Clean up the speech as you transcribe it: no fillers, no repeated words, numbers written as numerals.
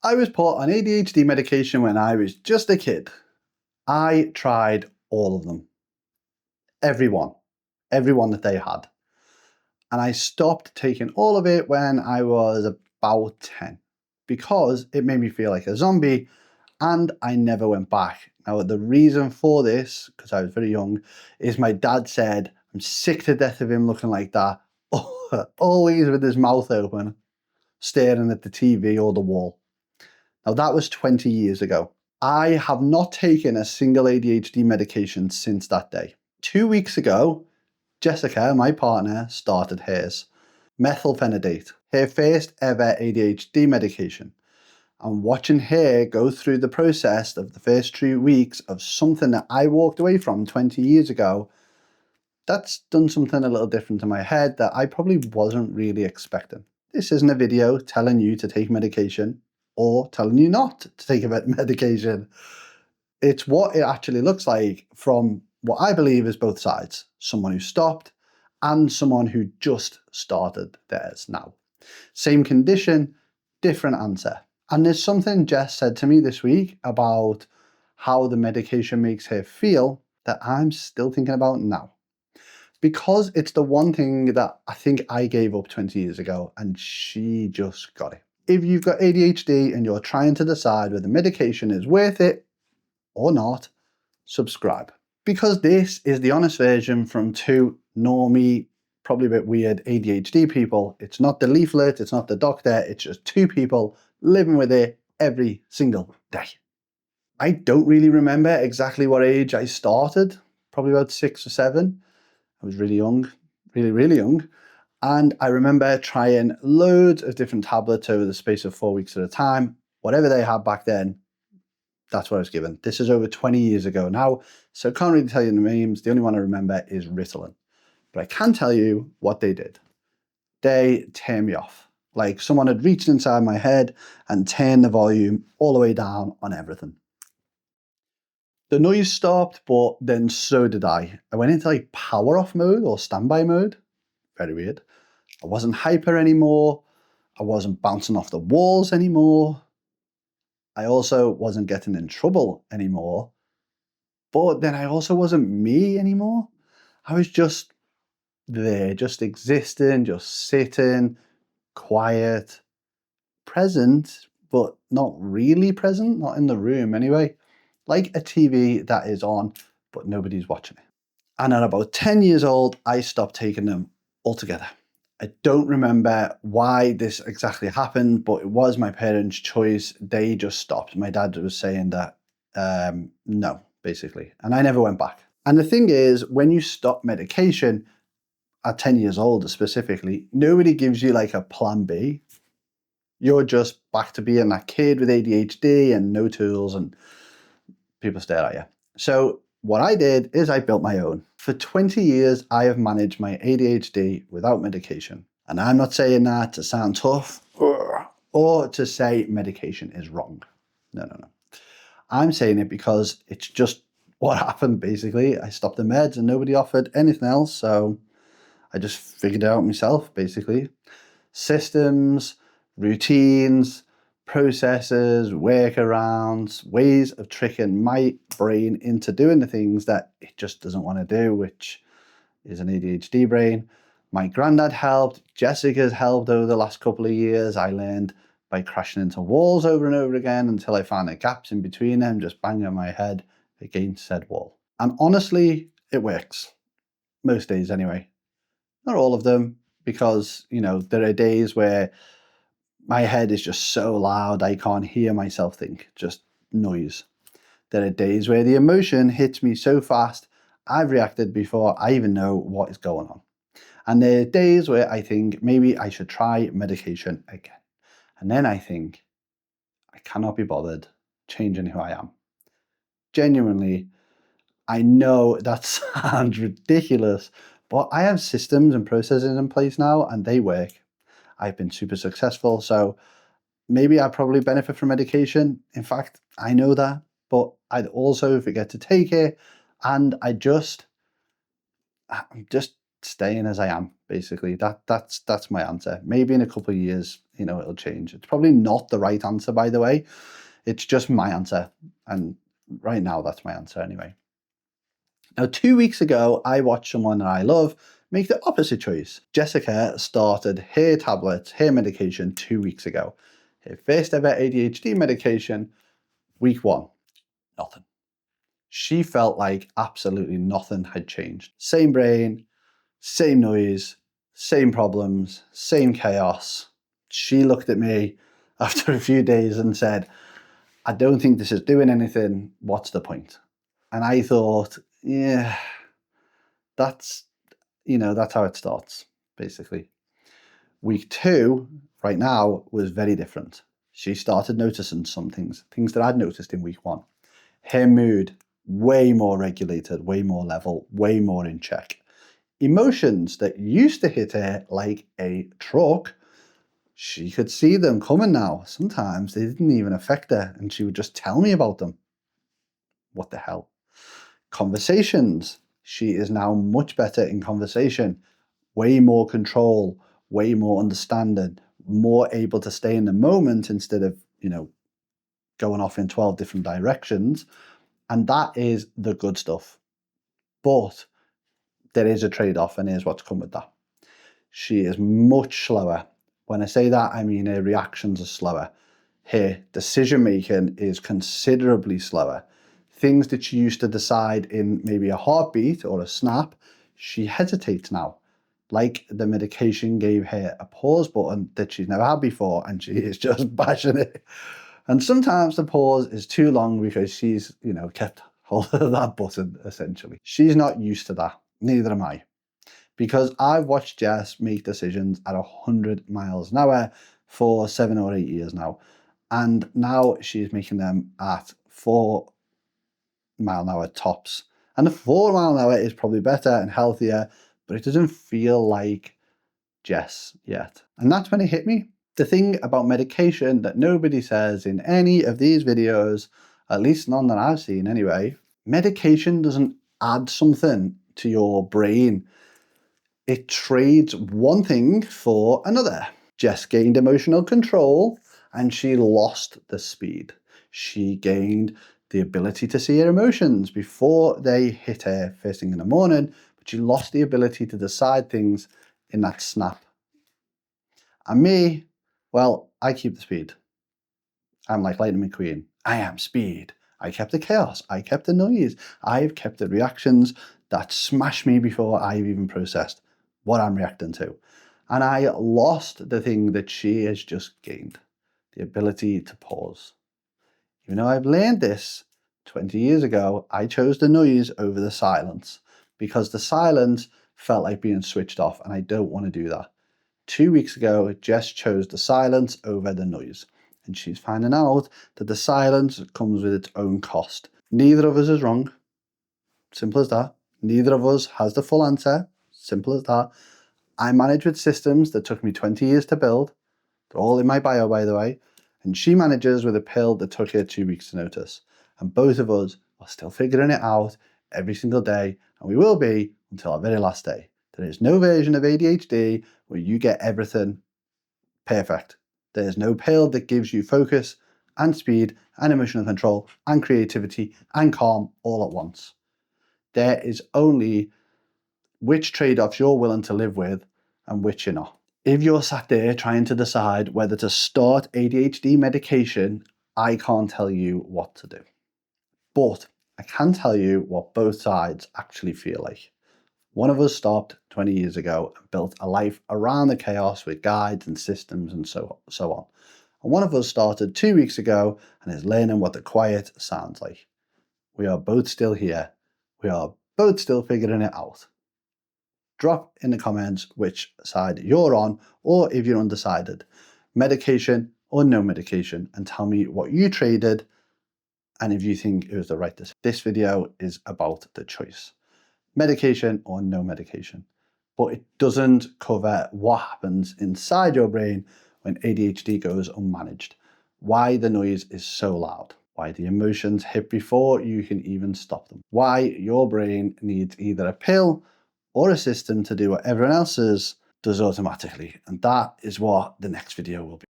I was put on ADHD medication when I was just a kid. I tried all of them. Every one that they had. And I stopped taking all of it when I was about 10 because it made me feel like a zombie and I never went back. Now, the reason for this, because I was very young, is my dad said, I'm sick to death of him looking like that, always with his mouth open, staring at the TV or the wall. Now, that was 20 years ago. I have not taken a single ADHD medication since that day. 2 weeks ago, Jessica, my partner, started hers. Methylphenidate, her first ever ADHD medication. And watching her go through the process of the first 2 weeks of something that I walked away from 20 years ago, that's done something a little different to my head that I probably wasn't really expecting. This isn't a video telling you to take medication or telling you not to take a medication. It's what it actually looks like from what I believe is both sides. Someone who stopped and someone who just started theirs now. Same condition, different answer. And there's something Jess said to me this week about how the medication makes her feel that I'm still thinking about now. Because it's the one thing that I think I gave up 20 years ago and she just got it. If you've got ADHD and you're trying to decide whether medication is worth it or not, subscribe. Because this is the honest version from two normie, probably a bit weird ADHD people. It's not the leaflet, it's not the doctor, it's just two people living with it every single day. I don't really remember exactly what age I started, probably about 6 or 7. I was really young, really young. And I remember trying loads of different tablets over the space of 4 weeks at a time. Whatever they had back then, that's what I was given. This is over 20 years ago now, so I can't really tell you the names. The only one I remember is Ritalin. But I can tell you what they did. They turned me off. Like someone had reached inside my head and turned the volume all the way down on everything. The noise stopped, but then so did I. I went into like power off mode or standby mode. Very weird. I wasn't hyper anymore. I wasn't bouncing off the walls anymore. I also wasn't getting in trouble anymore. But then I also wasn't me anymore. I was just there, just existing, just sitting, quiet, present, but not really present, not in the room anyway. Like a TV that is on, but nobody's watching it. And at about 10 years old, I stopped taking them altogether. I don't remember why this exactly happened, but it was my parents' choice. They just stopped. My dad was saying that, no, basically. And I never went back. And the thing is, when you stop medication at 10 years old specifically, nobody gives you like a plan B. You're just back to being that kid with ADHD and no tools and people stare at you. So what I did is I built my own. For 20 years, I have managed my ADHD without medication. And I'm not saying that to sound tough or to say medication is wrong. No. I'm saying it because it's just what happened, basically. I stopped the meds and nobody offered anything else. So I just figured it out myself, basically. Systems, routines, processes, workarounds, ways of tricking my brain into doing the things that it just doesn't want to do, which is an ADHD brain. My granddad helped, Jessica's helped over the last couple of years. I learned by crashing into walls over and over again until I found the gaps in between them, just banging my head against said wall. And honestly, it works. Most days anyway. Not all of them, because, you know, there are days where my head is just so loud I can't hear myself think, just noise. There are days where the emotion hits me so fast I've reacted before I even know what is going on. And there are days where I think maybe I should try medication again. And then I think I cannot be bothered changing who I am. Genuinely, I know that sounds ridiculous, but I have systems and processes in place now and they work. I've been super successful, so maybe I probably benefit from medication. In fact, I know that, but I'd also forget to take it, and I'm just staying as I am, basically. That's my answer. Maybe in a couple of years it'll change. It's probably not the right answer, by the way. It's just my answer. And right now, that's my answer anyway. Now, 2 weeks ago, I watched someone that I love make the opposite choice. Jessica started her tablets, her medication 2 weeks ago. Her first ever ADHD medication, week 1, nothing. She felt like absolutely nothing had changed. Same brain, same noise, same problems, same chaos. She looked at me after a few days and said, I don't think this is doing anything. What's the point? And I thought, yeah, that's how it starts, basically. Week 2, right now, was very different. She started noticing some things that I'd noticed in week 1. Her mood, way more regulated, way more level, way more in check. Emotions that used to hit her like a truck, she could see them coming now. Sometimes they didn't even affect her, and she would just tell me about them. What the hell? Conversations. She is now much better in conversation. Way more control, way more understanding, more able to stay in the moment instead of, going off in 12 different directions. And that is the good stuff. But there is a trade-off, and here's what's come with that. She is much slower. When I say that, I mean her reactions are slower. Her decision-making is considerably slower. Things that she used to decide in maybe a heartbeat or a snap, she hesitates now. Like the medication gave her a pause button that she's never had before, and she is just bashing it. And sometimes the pause is too long because she's, kept hold of that button, essentially. She's not used to that. Neither am I. Because I've watched Jess make decisions at 100 miles an hour for 7 or 8 years now. And now she's making them at 4 mile an hour tops. And the 4 mile an hour is probably better and healthier, but it doesn't feel like Jess yet. And that's when it hit me. The thing about medication that nobody says in any of these videos, at least none that I've seen anyway, medication doesn't add something to your brain. It trades one thing for another. Jess gained emotional control and she lost the speed. She gained the ability to see her emotions before they hit her first thing in the morning, but she lost the ability to decide things in that snap. And me, well, I keep the speed. I'm like Lightning McQueen. I am speed. I kept the chaos. I kept the noise. I've kept the reactions that smash me before I've even processed what I'm reacting to. And I lost the thing that she has just gained, the ability to pause. Even though I've learned this 20 years ago, I chose the noise over the silence because the silence felt like being switched off, and I don't want to do that. 2 weeks ago, Jess chose the silence over the noise, and she's finding out that the silence comes with its own cost. Neither of us is wrong. Simple as that. Neither of us has the full answer. Simple as that. I manage with systems that took me 20 years to build. They're all in my bio, by the way. And she manages with a pill that took her 2 weeks to notice. And both of us are still figuring it out every single day, and we will be until our very last day. There is no version of ADHD where you get everything perfect. There's no pill that gives you focus and speed and emotional control and creativity and calm all at once. There is only which trade-offs you're willing to live with and which you're not. If you're sat there trying to decide whether to start ADHD medication, I can't tell you what to do. But I can tell you what both sides actually feel like. One of us stopped 20 years ago and built a life around the chaos with guides and systems and so on. And one of us started 2 weeks ago and is learning what the quiet sounds like. We are both still here. We are both still figuring it out. Drop in the comments which side you're on, or if you're undecided, medication or no medication, and tell me what you traded and if you think it was the right decision. This video is about the choice. Medication or no medication. But it doesn't cover what happens inside your brain when ADHD goes unmanaged. Why the noise is so loud. Why the emotions hit before you can even stop them. Why your brain needs either a pill or a system to do what everyone else's does automatically. And that is what the next video will be.